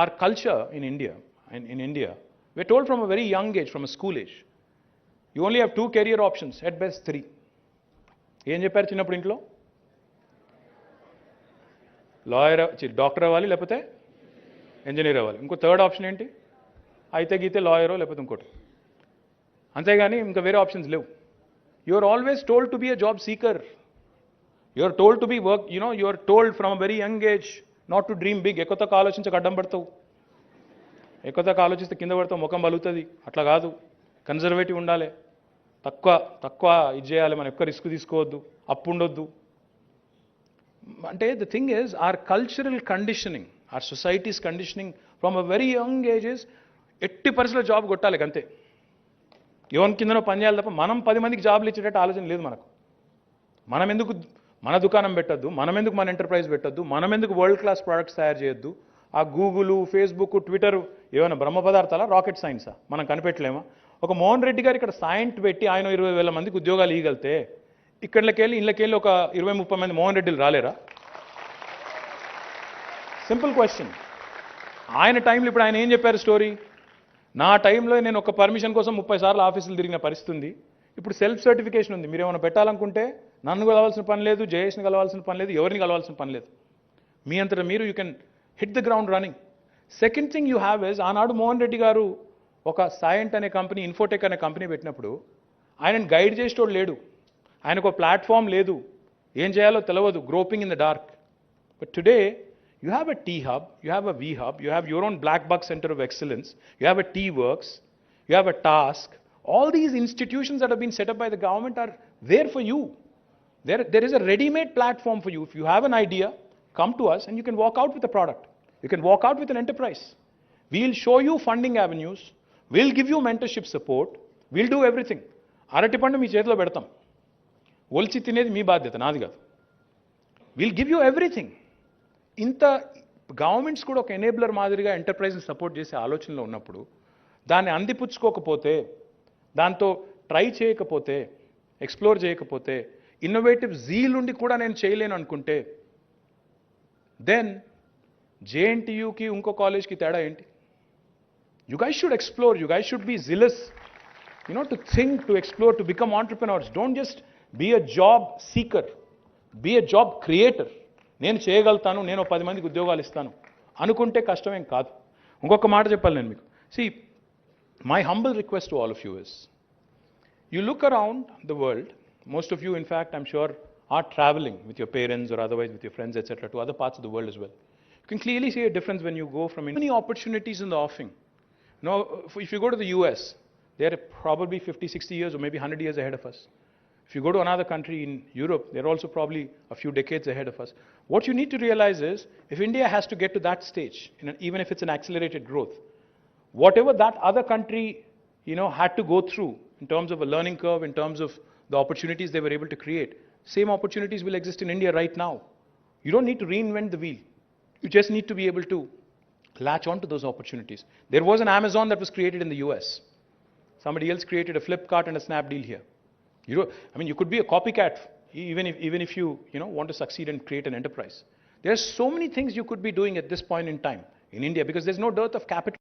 our culture in India, we're told from a very young age, from a school age, you only have 2 career options, at best 3. ఏం చెప్పారు చిన్నప్పుడు ఇంట్లో? Lawyer, doctor అవ్వాలి, లేకపోతే engineer అవ్వాలి. ఇంకో third option ఏంటి? అయితే గీతే లాయరో లేకపోతే ఇంకోటి. అంతేగాని ఇంకా వేరే ఆప్షన్స్ లేవు. You are always told to be a job seeker. You are told to be work, you are told from a very young age not to dream big. ఎక్కువ తక్కువ ఆలోచించక అడ్డం పడతావు. ఎక్కువ తక్కువ ఆలోచిస్తే కింద పడతావు, ముఖం బలుగుతుంది. అట్లా కాదు, కన్జర్వేటివ్ ఉండాలి. తక్కువ ఇది చేయాలి, మనం ఎక్కువ రిస్క్ తీసుకోవద్దు, అప్పు ఉండొద్దు. అంటే the thing is our cultural conditioning, our societies conditioning from a very young ages ఎట్టి పరిస్థితుల్లో జాబ్ కొట్టాలి అంతే. ఎవరి కిందనో పని చేయాలి తప్ప మనం 10 మందికి జాబ్లు ఇచ్చేటట్టు ఆలోచన లేదు మనకు. మనం ఎందుకు మన దుకాణం పెట్టద్దు, మనం ఎందుకు మన ఎంటర్ప్రైజ్ పెట్టద్దు, మనం ఎందుకు వరల్డ్ క్లాస్ ప్రోడక్ట్స్ తయారు చేయొద్దు. ఆ గూగుల్, ఫేస్బుక్, ట్విట్టర్ ఏమైనా బ్రహ్మ పదార్థాలా, రాకెట్ సైన్సా? మనం కనిపెట్టలేమా? ఒక మోహన్ రెడ్డి గారు ఇక్కడ సైంట్ పెట్టి ఆయన 20,000 మందికి ఉద్యోగాలు ఇవ్వగలితే ఇక్కడికెళ్ళి ఇళ్ళకెళ్ళి ఒక 20-30 మంది మోహన్ రెడ్డిలు రాలేరా? Simple question. ఆయన టైంలో ఇప్పుడు ఆయన ఏం చెప్పారు స్టోరీ? నా టైంలో నేను ఒక పర్మిషన్ కోసం 30 సార్లు ఆఫీసులు తిరిగిన పరిస్థితి ఉంది. ఇప్పుడు సెల్ఫ్ సర్టిఫికేషన్ ఉంది. మీరు ఏమైనా పెట్టాలనుకుంటే నన్ను కలవాల్సిన పని లేదు, జయేష్ని కలవాల్సిన పని లేదు, ఎవరిని కలవాల్సిన పని లేదు. మీ అంతటా మీరు you can hit the ground running. Second thing you have is, ఆనాడు మోహన్ రెడ్డి గారు ఒక సైంట్ అనే కంపెనీ, ఇన్ఫోటెక్ అనే కంపెనీ పెట్టినప్పుడు ఆయనను గైడ్ చేసేటోడు లేడు, ఆయనకు ఒక ప్లాట్ఫామ్ లేదు, ఏం చేయాలో తెలియదు, groping in the dark. But today you have a T hub, you have a V hub, you have your own black box center of excellence, you have a T works, you have a task. All these institutions that have been set up by the government are there for you. There is a ready-made platform for you. If you have an idea, come to us and you can walk out with a product. You can walk out with an enterprise. We'll show you funding avenues, we'll give you mentorship support, we'll do everything. Arati pandu mee chethilo pedtam. Olchi tinedi mee బాధ్యత, నాది కాదు. We'll give you everything. ఇంత governments కూడా ఒక enabler మాదిరిగా ఎంటర్ప్రైజ్ని support చేసే ఆలోచనలో ఉన్నప్పుడు దాన్ని అందిపుచ్చుకోకపోతే, దాంతో ట్రై చేయకపోతే, ఎక్స్ప్లోర్ చేయకపోతే, ఇన్నోవేటివ్ జీల్ ఉండి కూడా నేను చేయలేను అనుకుంటే, దెన్ జేఎన్టీయూకి ఇంకో కాలేజ్కి తేడా ఏంటి? You guys should explore, you guys should be jealous, to think, to explore, to become entrepreneurs. Don't just be a job seeker, be a job creator. నేను చేయగలుగుతాను, నేను 10 మందికి ఉద్యోగాలు ఇస్తాను అనుకుంటే కష్టమేం కాదు. ఇంకొక మాట చెప్పాలి నేను మీకు. See, my humble request to all of you is, you look around the world, most of you in fact I'm sure are traveling with your parents or otherwise with your friends etc. to other parts of the world as well. You can clearly see a difference when you go from many opportunities in the offing. If you go to the US, they're probably 50-60 years or maybe 100 years ahead of us. If you go to another country in Europe, they're also probably a few decades ahead of us. What you need to realize is, if India has to get to that stage, even if it's an accelerated growth, whatever that other country, had to go through in terms of a learning curve, in terms of the opportunities they were able to create, same opportunities will exist in India right now. You don't need to reinvent the wheel. You just need to be able to latch on to those opportunities. There was an Amazon that was created in the US. Somebody else created a Flipkart and a Snapdeal here. You could be a copycat even if you want to succeed and create an enterprise. There are so many things you could be doing at this point in time in India because there's no dearth of capital.